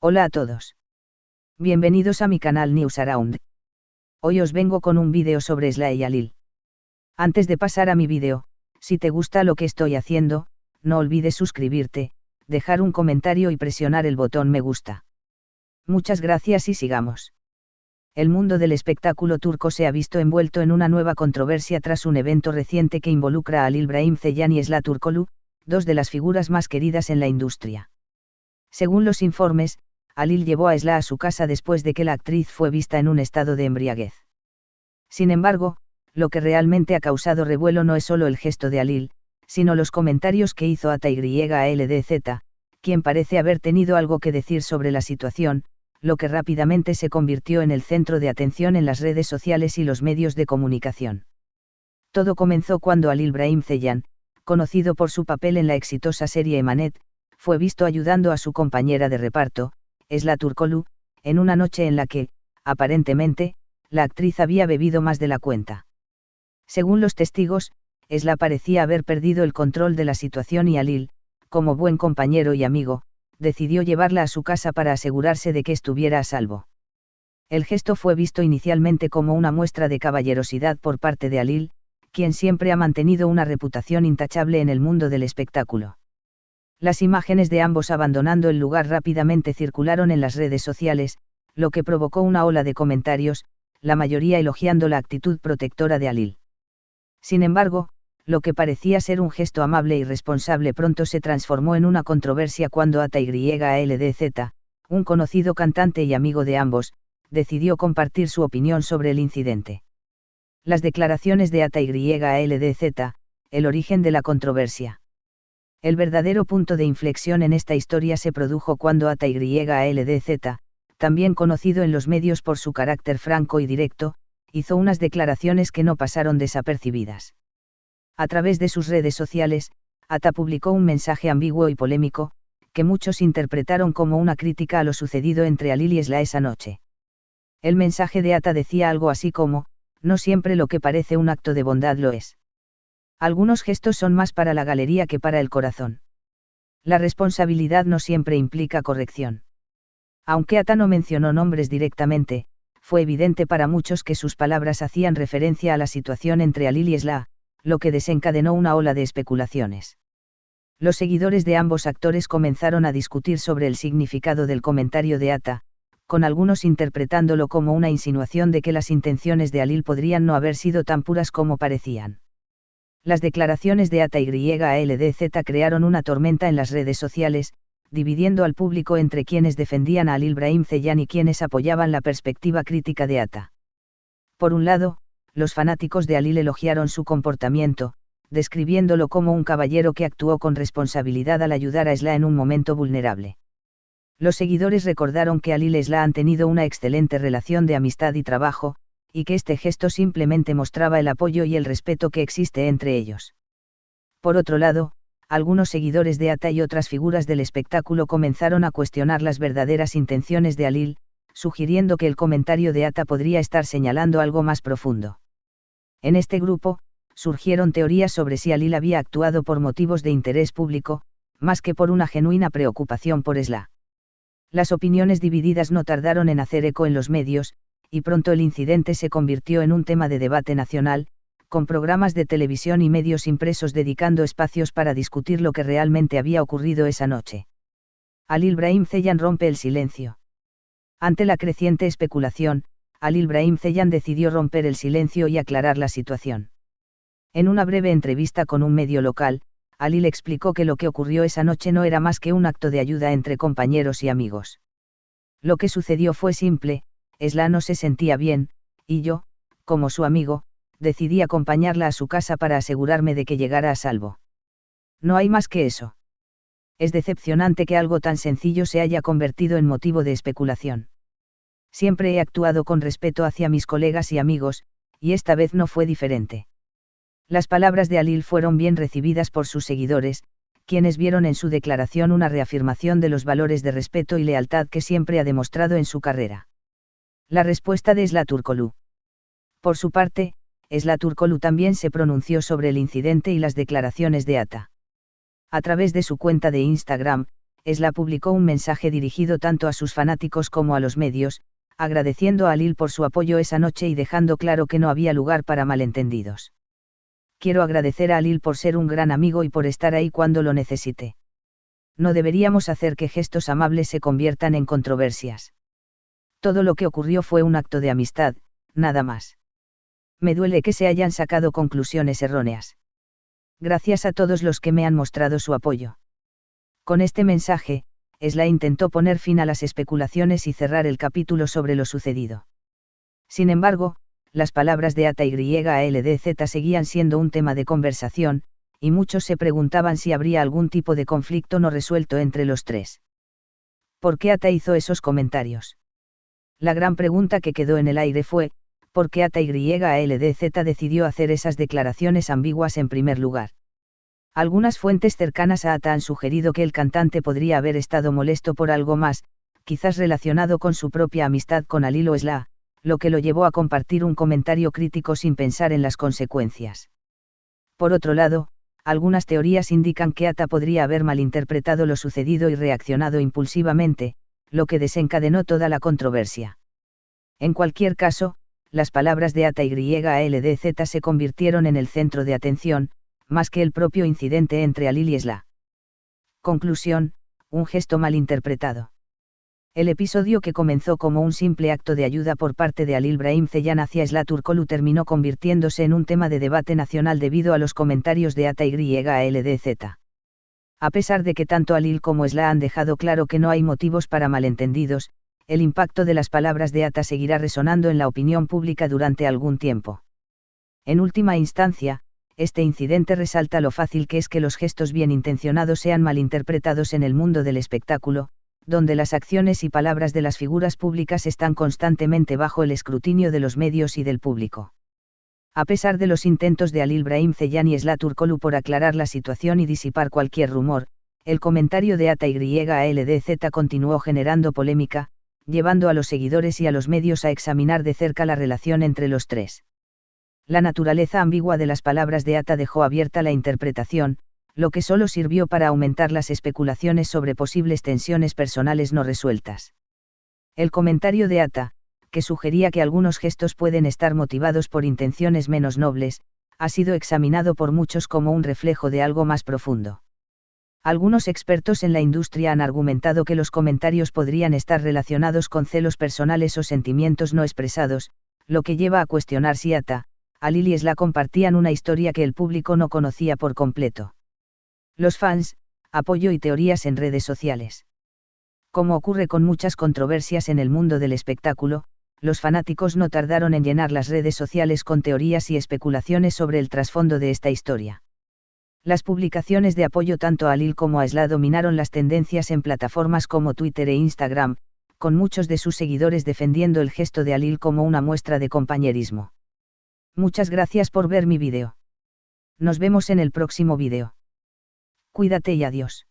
Hola a todos. Bienvenidos a mi canal News Around. Hoy os vengo con un vídeo sobre Sla y Alil. Antes de pasar a mi vídeo, si te gusta lo que estoy haciendo, no olvides suscribirte, dejar un comentario y presionar el botón me gusta. Muchas gracias y sigamos. El mundo del espectáculo turco se ha visto envuelto en una nueva controversia tras un evento reciente que involucra a Halil Brahim Ceylan y Sla Turkoglu, dos de las figuras más queridas en la industria. Según los informes, Halil llevó a Sla a su casa después de que la actriz fue vista en un estado de embriaguez. Sin embargo, lo que realmente ha causado revuelo no es solo el gesto de Halil, sino los comentarios que hizo AtaYaldz, quien parece haber tenido algo que decir sobre la situación, lo que rápidamente se convirtió en el centro de atención en las redes sociales y los medios de comunicación. Todo comenzó cuando Halil Brahim Ceylan, conocido por su papel en la exitosa serie Emanet, fue visto ayudando a su compañera de reparto, Sla Turkoglu, en una noche en la que, aparentemente, la actriz había bebido más de la cuenta. Según los testigos, Sla parecía haber perdido el control de la situación y Halil, como buen compañero y amigo, decidió llevarla a su casa para asegurarse de que estuviera a salvo. El gesto fue visto inicialmente como una muestra de caballerosidad por parte de Halil, quien siempre ha mantenido una reputación intachable en el mundo del espectáculo. Las imágenes de ambos abandonando el lugar rápidamente circularon en las redes sociales, lo que provocó una ola de comentarios, la mayoría elogiando la actitud protectora de Halil. Sin embargo, lo que parecía ser un gesto amable y responsable pronto se transformó en una controversia cuando AtaYaldz, un conocido cantante y amigo de ambos, decidió compartir su opinión sobre el incidente. Las declaraciones de AtaYaldz, el origen de la controversia. El verdadero punto de inflexión en esta historia se produjo cuando AtaYaldz, también conocido en los medios por su carácter franco y directo, hizo unas declaraciones que no pasaron desapercibidas. A través de sus redes sociales, Ata publicó un mensaje ambiguo y polémico, que muchos interpretaron como una crítica a lo sucedido entre Halil y Sla esa noche. El mensaje de Ata decía algo así como: no siempre lo que parece un acto de bondad lo es. Algunos gestos son más para la galería que para el corazón. La responsabilidad no siempre implica corrección. Aunque Ata no mencionó nombres directamente, fue evidente para muchos que sus palabras hacían referencia a la situación entre Halil y Sla, lo que desencadenó una ola de especulaciones. Los seguidores de ambos actores comenzaron a discutir sobre el significado del comentario de Ata, con algunos interpretándolo como una insinuación de que las intenciones de Halil podrían no haber sido tan puras como parecían. Las declaraciones de AtaYaldz crearon una tormenta en las redes sociales, dividiendo al público entre quienes defendían a Halil Brahim Ceylan y quienes apoyaban la perspectiva crítica de Ata. Por un lado, los fanáticos de Halil elogiaron su comportamiento, describiéndolo como un caballero que actuó con responsabilidad al ayudar a Sla en un momento vulnerable. Los seguidores recordaron que Halil y Sla han tenido una excelente relación de amistad y trabajo, y que este gesto simplemente mostraba el apoyo y el respeto que existe entre ellos. Por otro lado, algunos seguidores de Ata y otras figuras del espectáculo comenzaron a cuestionar las verdaderas intenciones de Halil, sugiriendo que el comentario de Ata podría estar señalando algo más profundo. En este grupo, surgieron teorías sobre si Halil había actuado por motivos de interés público, más que por una genuina preocupación por Sla. Las opiniones divididas no tardaron en hacer eco en los medios, y pronto el incidente se convirtió en un tema de debate nacional, con programas de televisión y medios impresos dedicando espacios para discutir lo que realmente había ocurrido esa noche. Halil Brahim Ceylan rompe el silencio. Ante la creciente especulación, Halil Brahim Ceylan decidió romper el silencio y aclarar la situación. En una breve entrevista con un medio local, Halil explicó que lo que ocurrió esa noche no era más que un acto de ayuda entre compañeros y amigos. Lo que sucedió fue simple: Sla no se sentía bien, y yo, como su amigo, decidí acompañarla a su casa para asegurarme de que llegara a salvo. No hay más que eso. Es decepcionante que algo tan sencillo se haya convertido en motivo de especulación. Siempre he actuado con respeto hacia mis colegas y amigos, y esta vez no fue diferente. Las palabras de Halil fueron bien recibidas por sus seguidores, quienes vieron en su declaración una reafirmación de los valores de respeto y lealtad que siempre ha demostrado en su carrera. La respuesta de Sla Turkoglu. Por su parte, Sla Turkoglu también se pronunció sobre el incidente y las declaraciones de Ata. A través de su cuenta de Instagram, Esla publicó un mensaje dirigido tanto a sus fanáticos como a los medios, agradeciendo a Alil por su apoyo esa noche y dejando claro que no había lugar para malentendidos. Quiero agradecer a Alil por ser un gran amigo y por estar ahí cuando lo necesite. No deberíamos hacer que gestos amables se conviertan en controversias. Todo lo que ocurrió fue un acto de amistad, nada más. Me duele que se hayan sacado conclusiones erróneas. Gracias a todos los que me han mostrado su apoyo. Con este mensaje, Esla intentó poner fin a las especulaciones y cerrar el capítulo sobre lo sucedido. Sin embargo, las palabras de ATYALDZ seguían siendo un tema de conversación, y muchos se preguntaban si habría algún tipo de conflicto no resuelto entre los tres. ¿Por qué Ata hizo esos comentarios? La gran pregunta que quedó en el aire fue, ¿por qué ATYALDZ decidió hacer esas declaraciones ambiguas en primer lugar? Algunas fuentes cercanas a Ata han sugerido que el cantante podría haber estado molesto por algo más, quizás relacionado con su propia amistad con Alil o Esla, lo que lo llevó a compartir un comentario crítico sin pensar en las consecuencias. Por otro lado, algunas teorías indican que Ata podría haber malinterpretado lo sucedido y reaccionado impulsivamente, lo que desencadenó toda la controversia. En cualquier caso, las palabras de ATYALDZ se convirtieron en el centro de atención, más que el propio incidente entre Alil y Esla. Conclusión: un gesto malinterpretado. El episodio, que comenzó como un simple acto de ayuda por parte de Alil Brahim Ceylan hacia Esla Turkoglu, terminó convirtiéndose en un tema de debate nacional debido a los comentarios de ATYALDZ. A pesar de que tanto Alil como Esla han dejado claro que no hay motivos para malentendidos, el impacto de las palabras de Ata seguirá resonando en la opinión pública durante algún tiempo. En última instancia, este incidente resalta lo fácil que es que los gestos bien intencionados sean malinterpretados en el mundo del espectáculo, donde las acciones y palabras de las figuras públicas están constantemente bajo el escrutinio de los medios y del público. A pesar de los intentos de Alil Brahim Ceylan y Esla Turkoglu por aclarar la situación y disipar cualquier rumor, el comentario de ATYALDZ continuó generando polémica, llevando a los seguidores y a los medios a examinar de cerca la relación entre los tres. La naturaleza ambigua de las palabras de Ata dejó abierta la interpretación, lo que solo sirvió para aumentar las especulaciones sobre posibles tensiones personales no resueltas. El comentario de Ata, que sugería que algunos gestos pueden estar motivados por intenciones menos nobles, ha sido examinado por muchos como un reflejo de algo más profundo. Algunos expertos en la industria han argumentado que los comentarios podrían estar relacionados con celos personales o sentimientos no expresados, lo que lleva a cuestionar si Ata, Alil y Esla compartían una historia que el público no conocía por completo. Los fans, apoyo y teorías en redes sociales. Como ocurre con muchas controversias en el mundo del espectáculo, los fanáticos no tardaron en llenar las redes sociales con teorías y especulaciones sobre el trasfondo de esta historia. Las publicaciones de apoyo tanto a Alil como a Esla dominaron las tendencias en plataformas como Twitter e Instagram, con muchos de sus seguidores defendiendo el gesto de Alil como una muestra de compañerismo. Muchas gracias por ver mi vídeo. Nos vemos en el próximo vídeo. Cuídate y adiós.